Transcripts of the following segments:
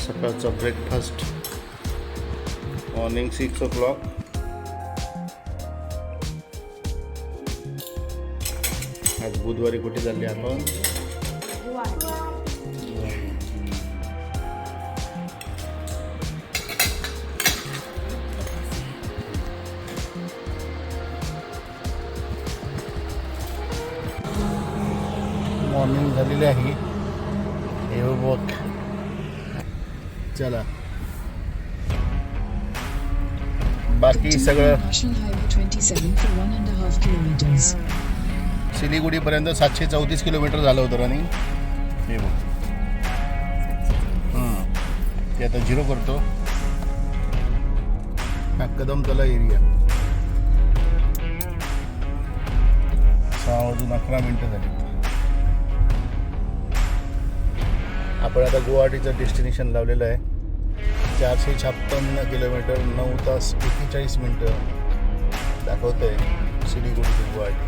सकाळचा breakfast morning 6 o'clock. आज बुधवारी कुठे चालले आपण? मॉर्निंग झालेली आहे. हे बघ, चला बाकी सगळं सिलिगुडीपर्यंत 734 किलोमीटर झालं होतं रनिंग. हे बघ, ते आता 0 करतो. हा कदमतला एरिया. 6:11 झाली. आपण आता गुवाहाटीचं डेस्टिनेशन लावलेलं आहे. 456 किलोमीटर, 9 तास 41 मिनटं दाखवत आहे. सिलिगुडी ते गुवाहाटी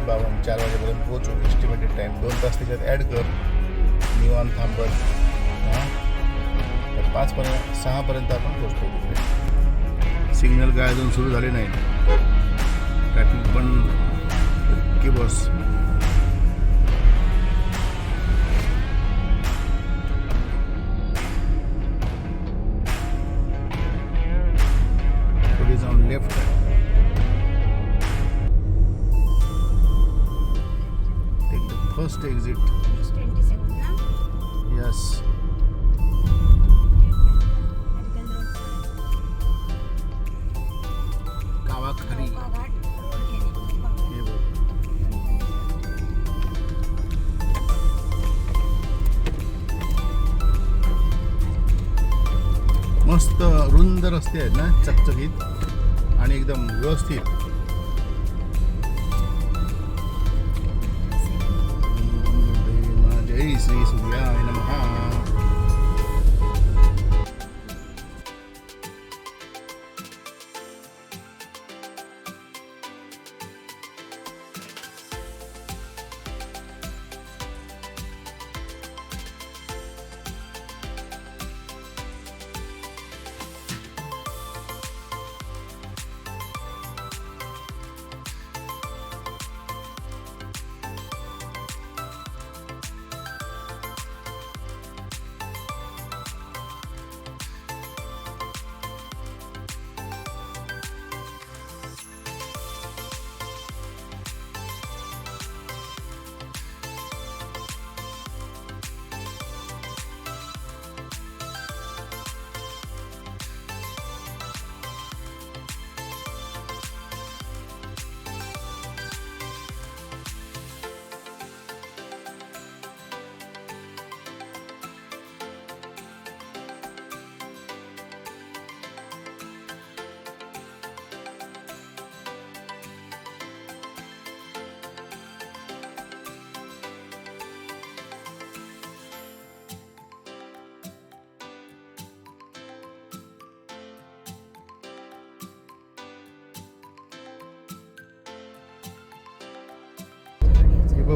3:52 4 वाजेपर्यंत पोहोचू. एस्टिमेटेड टाईम 2 तास त्याच्यात ॲड कर. निवांत थांबत तर 6पर्यंत आपण पोहोचतो तिकडे. सिग्नल काय अजून सुरू झाले नाही. ट्रॅफिक पण की बस. On left, take the first exit. 27 na? Yes. कावाखरी. हे बघ. मस्त रुंद रस्ते आहेत ना, चकचकीत आणि एकदम व्यवस्थित. जय श्री सूर्याय नमः.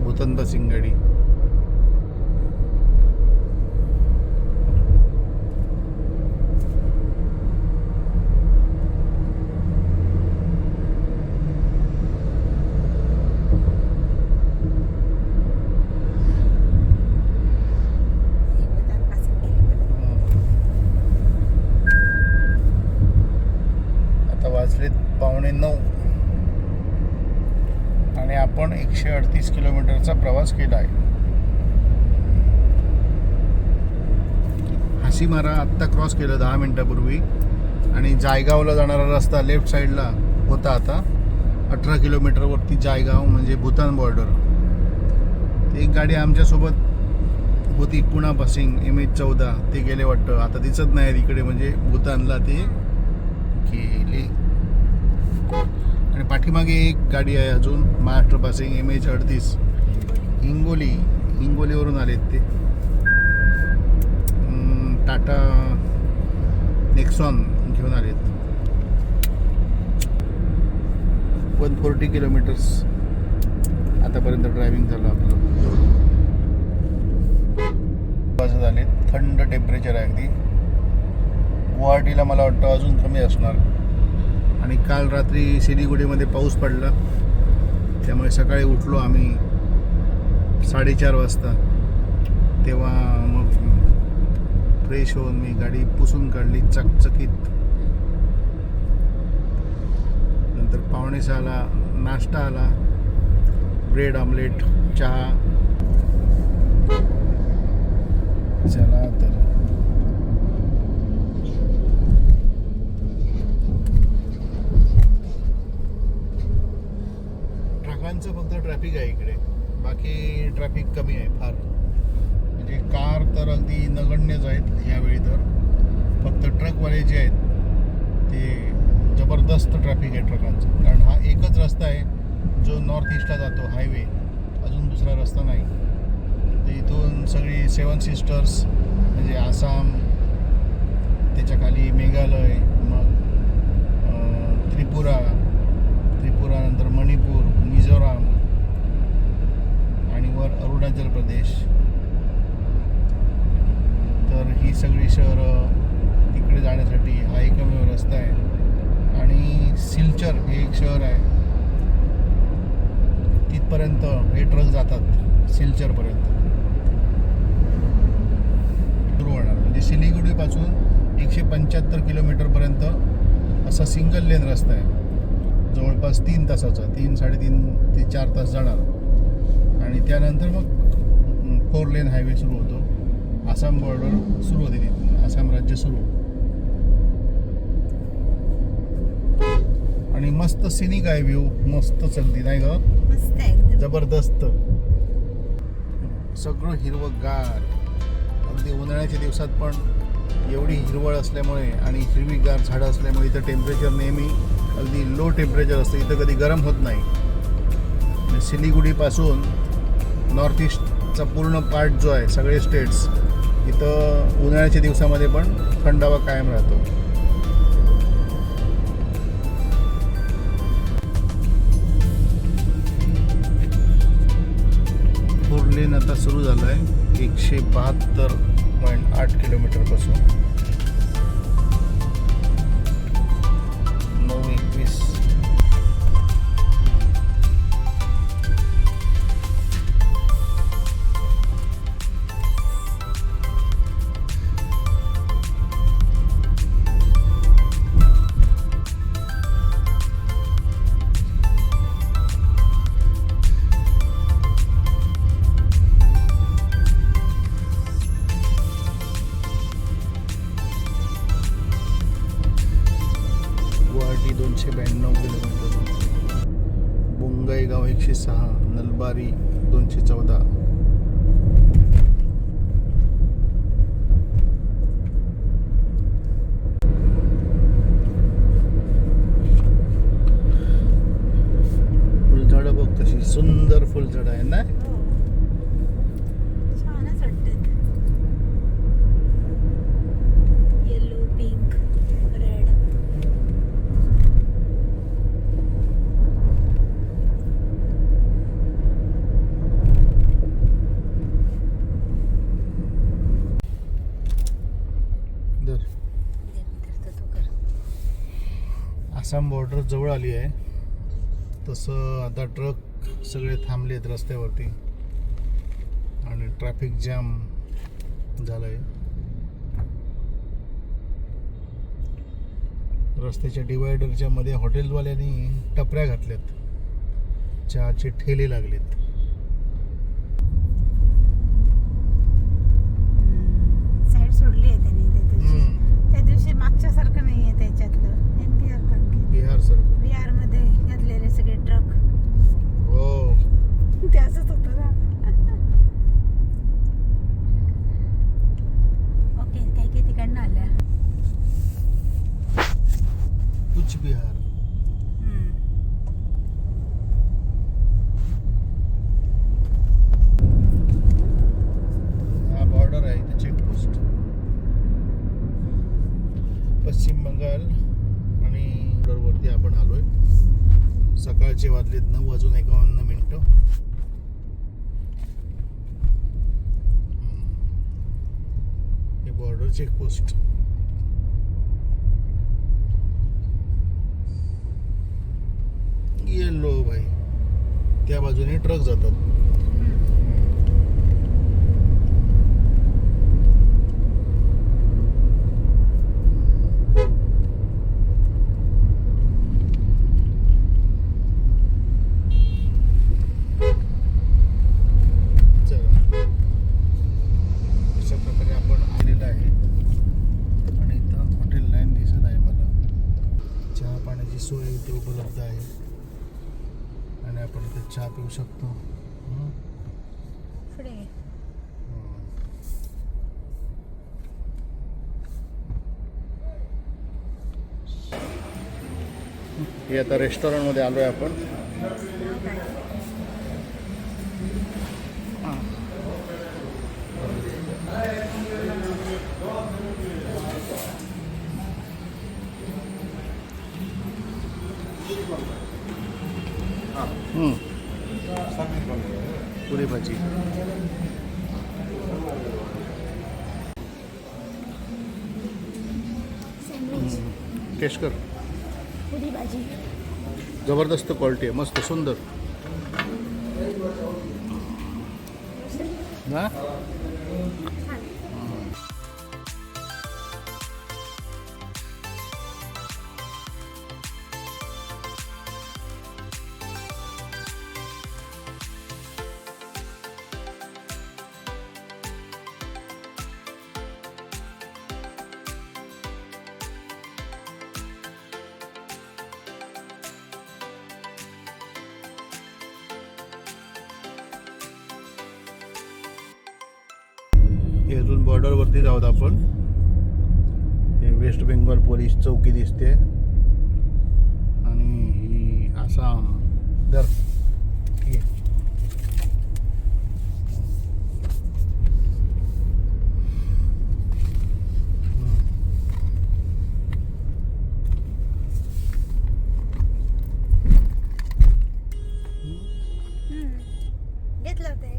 भूतन बसिंग गाडी. आता वाजलेत 8:45 आणि आपण 138 किलोमीटरचा प्रवास केला आहे. हासीमारा आत्ता क्रॉस केलं 10 मिनिटापूर्वी आणि जायगावला जाणारा रस्ता लेफ्ट साईडला होता. आता 18 किलोमीटरवरती जायगाव म्हणजे भूतान बॉर्डर. एक गाडी आमच्यासोबत होती पुणा पासिंग MH14. ते गेले वाटतं, आता दिसत नाही इकडे. म्हणजे भूतानला ते गेले. आणि पाठीमागे एक गाडी आहे अजून महाराष्ट्र पासिंग MH38. हिंगोलीवरून आलेत ते. टाटा नेक्सॉन घेऊन आलेत. 140 किलोमीटर्स आतापर्यंत ड्रायव्हिंग झालं आपलं. झालेत थंड टेम्परेचर आहे अगदी. गुवाहाटीला मला वाटतं अजून कमी असणार. आणि काल रात्री सिलिगुडीमध्ये पाऊस पडला, त्यामुळे सकाळी उठलो आम्ही 4:30 वाजता. तेव्हा मग फ्रेश होऊन मी गाडी पुसून काढली चकचकीत. नंतर 5:45ला नाश्ता आला, ब्रेड ऑमलेट, चहा. चला तर ट्रकांचं फक्त ट्रॅफिक आहे इकडे, बाकी ट्रॅफिक कमी आहे फार. म्हणजे कार तर अगदी नगण्यच आहेत यावेळी. तर फक्त ट्रकवाले जे आहेत ते जबरदस्त ट्रॅफिक आहे ट्रकांचं. कारण हा एकच रस्ता आहे जो नॉर्थ ईस्टला जातो, हायवे. अजून दुसरा रस्ता नाही. तर इथून सगळी 7 सिस्टर्स म्हणजे आसाम, त्याच्या खाली मेघालय, मग त्रिपुरा, नंतर मणिपूर, मिझोराम आणि वर अरुणाचल प्रदेश. तर ही सगळी शहरं तिकडे जाण्यासाठी हा एकमेव रस्ता आहे. आणि सिलचर हे एक शहर आहे, तिथपर्यंत हे ट्रक जातात, सिलचरपर्यंत सुरू होणार. म्हणजे सिलिगुडीपासून 175 किलोमीटरपर्यंत असा सिंगल लेन रस्ता आहे, जवळपास 3 तासाचा. 3-3.5 ते 4 तास जाणार. आणि त्यानंतर मग 4 लेन हायवे सुरू होतो. आसाम बॉर्डर सुरू होते तिथून, आसाम राज्य सुरू. आणि मस्त सिनिक आहे व्ह्यू, मस्तच अगदी, नाही ग? मस्त आहे, जबरदस्त. सगळं हिरवंगार. अगदी उन्हाळ्याच्या दिवसात पण एवढी हिरवळ असल्यामुळे आणि हिरवीगार झाडं असल्यामुळे इथं टेम्परेचर नेहमी अगदी लो टेम्परेचर असतं. इथं कधी गरम होत नाही. सिलिगुडीपासून नॉर्थ ईस्टचा पूर्ण पार्ट जो आहे, सगळे स्टेट्स, इथं उन्हाळ्याच्या दिवसामध्ये पण थंडावा कायम राहतो. लेन आता सुरू झालं आहे 172.8 किलोमीटरपासून. 9:21. गुवाहाटी 292 किलोमीटर, बोंगाईगाव 106, नलबारी 214. फुलझाडं बघ कशी सुंदर फुलझाडं आहे ना. छानच वाटतं. Yellow, pink, red. Assam border जवळ आली आहे. तसं आता ट्रक सगळे थांबले आहेत रस्त्यावरती आणि ट्रॅफिक जॅम झालं आहे. रस्त्याच्या डिवायडरच्या मध्ये हॉटेलवाल्यांनी टपऱ्या घातल्यात, चहाचे ठेले लागलेत. साईड सोडली आहे त्याने त्या दिवशी मागच्यासारखं नाही आहे त्याच्यातलं. बिहार सारखं. बिहारमध्ये घातलेले सगळे ट्रक. हो, ते असंच होतं ना. ओके, काही तिकडनं आल्या. कुछ बिहार. हा बॉर्डर आहे इथे, चेकपोस्ट. पश्चिम बंगाल आणि बॉर्डरवरती आपण आलोय. सकाळचे वाजलेत 9:51. Kilometre checkpost. येलो भाई, त्या बाजूने ट्रक जातात. सोय इथे उपलब्ध आहे आणि आपण इथे चहा पिऊ शकतो. पुढे हे आता रेस्टॉरंट मध्ये आलोय आपण. पुरी भाजी. टेस्ट कर. पुरी भाजी जबरदस्त क्वालिटी आहे, मस्त सुंदर ना. अजून बॉर्डरवरती जाऊत आपण. हे वेस्ट बेंगॉल पोलीस चौकी दिसते आणि ही आसाम दर. घेतलं ते.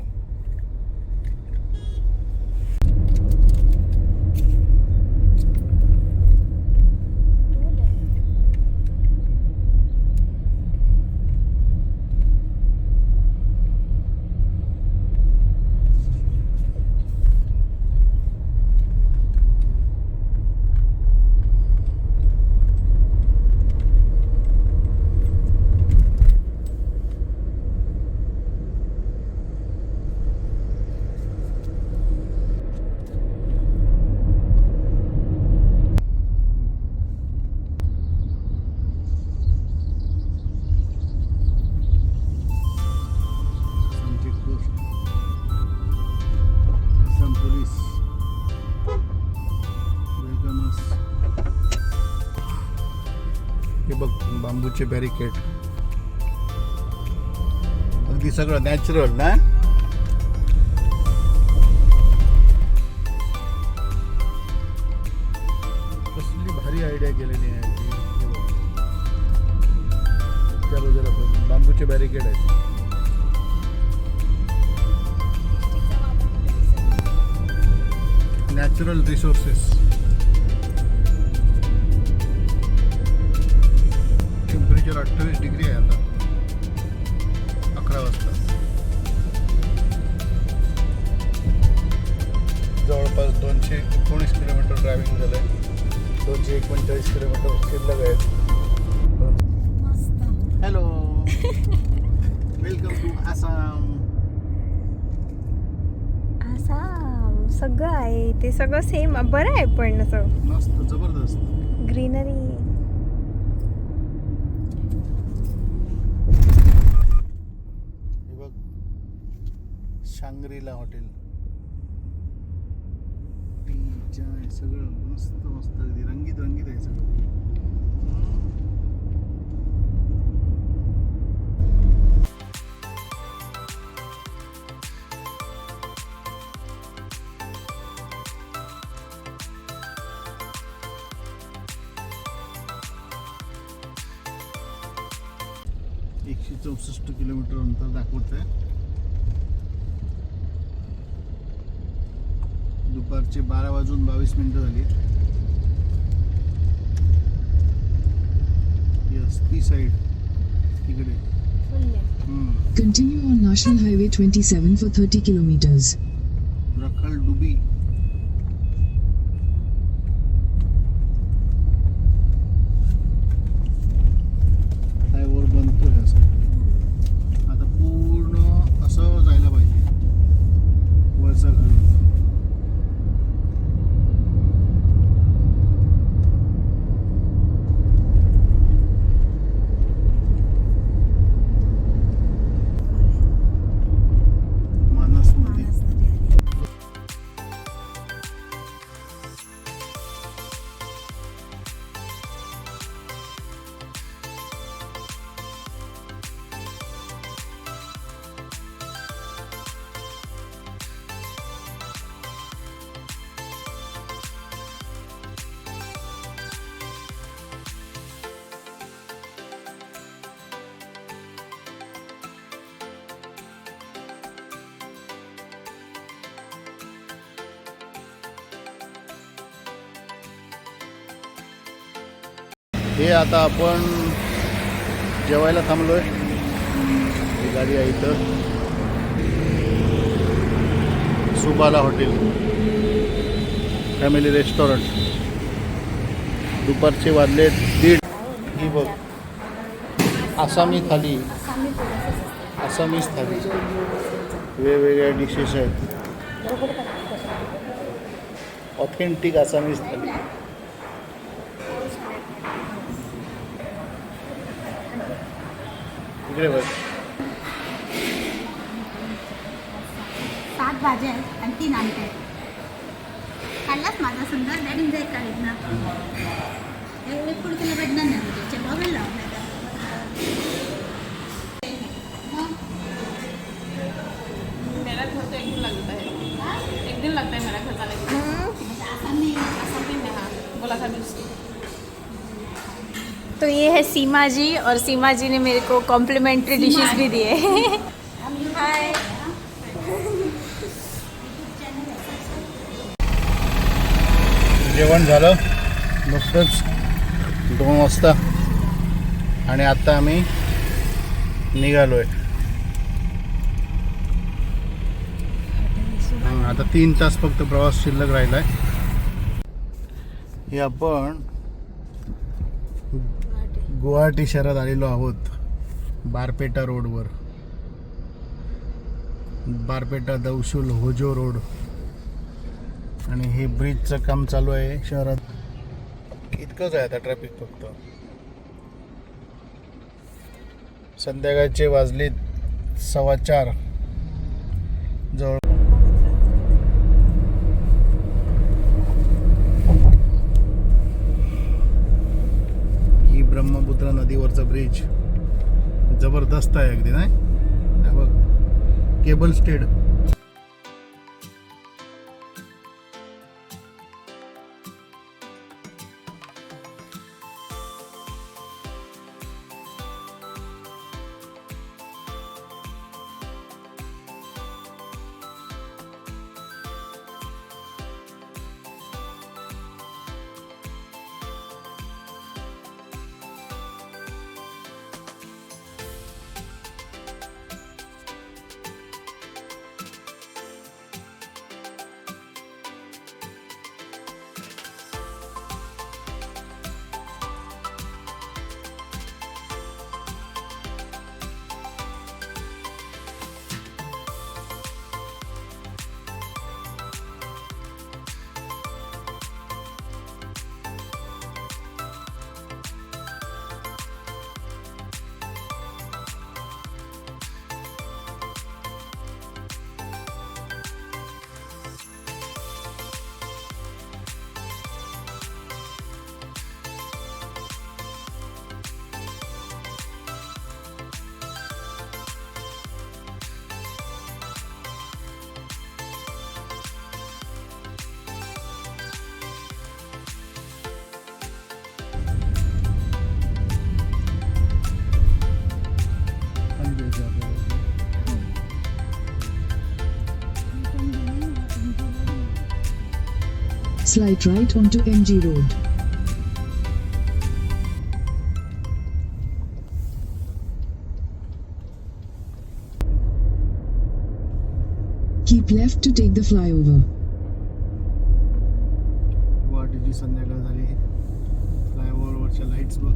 हे बघ बांबूचे बॅरिकेड, अगदी सगळं नॅचरल ना. कसली भारी आयडिया केलेली आहे. त्या बाजूला पण बांबूचे बॅरिकेड आहेत. Natural resources. टेम्परेचर 28 डिग्री आहे आता 11 वाजता. जवळपास 219 किलोमीटर ड्रायव्हिंग झालं आहे. 239 किलोमीटर शिल्लक आहेत. Hello, welcome to Assam. Assam सगळं आहे ते, सगळं सेम बरं आहे पण असं मस्त जबरदस्त ग्रीनरी. हे बघ शांग्रीला हॉटेल. टी चाय सगळं मस्त मस्त अगदी रंगीत रंगीत आहे सगळं. एकशे 64 किलोमीटर अंतर दाखवत आहे. दुपारचे 12:22 झाली. यस, ती साईड तिकडे. Continue on National Highway 27 for 30 kilometers. रखल डुबी. फ्लायओव्हर बनतोय असं. आता पूर्ण असं जायला पाहिजे वरचा घालून. मानस नदी. मानस नदी आली. हे आता आपण जेवायला थांबलोय. ही गाडी आहे इथं. Subala hotel family restaurant. दुपारचे वाजले 1:30. ही बघ, आसामी थाली, आसामीज थाली, वेगवेगळ्या डिशेस आहेत. ऑथेंटिक आसामीज थाली. इकडे बघ. 7 भाज्या आहेत आणि 3 आमटे आहेत. खाल्लास माझा सुंदर डॅडी जाईल काढत ना. एवढे पुढे तुला भेटणार नाही म्हणजे बघायला लावलं मेरा घर तो एक दिन लगता है, एक दिन लगता है मेरा घर जाने के लिए। आसामी में हाँ बोला था भी। तो ये है सीमा जी और सीमा जी ने मेरे को कॉम्प्लीमेंट्री डिशेस भी दिए. हाय. जेवण झालं नुकतंच 2 वाजता आणि आता आम्ही निघालोय. आता 3 तास फक्त प्रवास शिल्लक राहिलाय. हे आपण गुवाहाटी शहरात आलेलो आहोत. बारपेटा रोडवर. बारपेटा दौशुल होजो रोड. आणि हे ब्रिजचं काम चालू आहे शहरात. इतकंच आहे आता ट्रॅफिक फक्त. संध्याकाळचे वाजले 4:15 जवळ. ही ब्रह्मपुत्रा नदीवरचा ब्रिज जबरदस्त आहे अगदी नाही. हा बघ, cable stayed. Slight right onto MG Road. Keep left to take the flyover. गुवाहाटीची संध्याकाळ झाली. फ्लायओव्हरवरच्या लाईट्स बघ.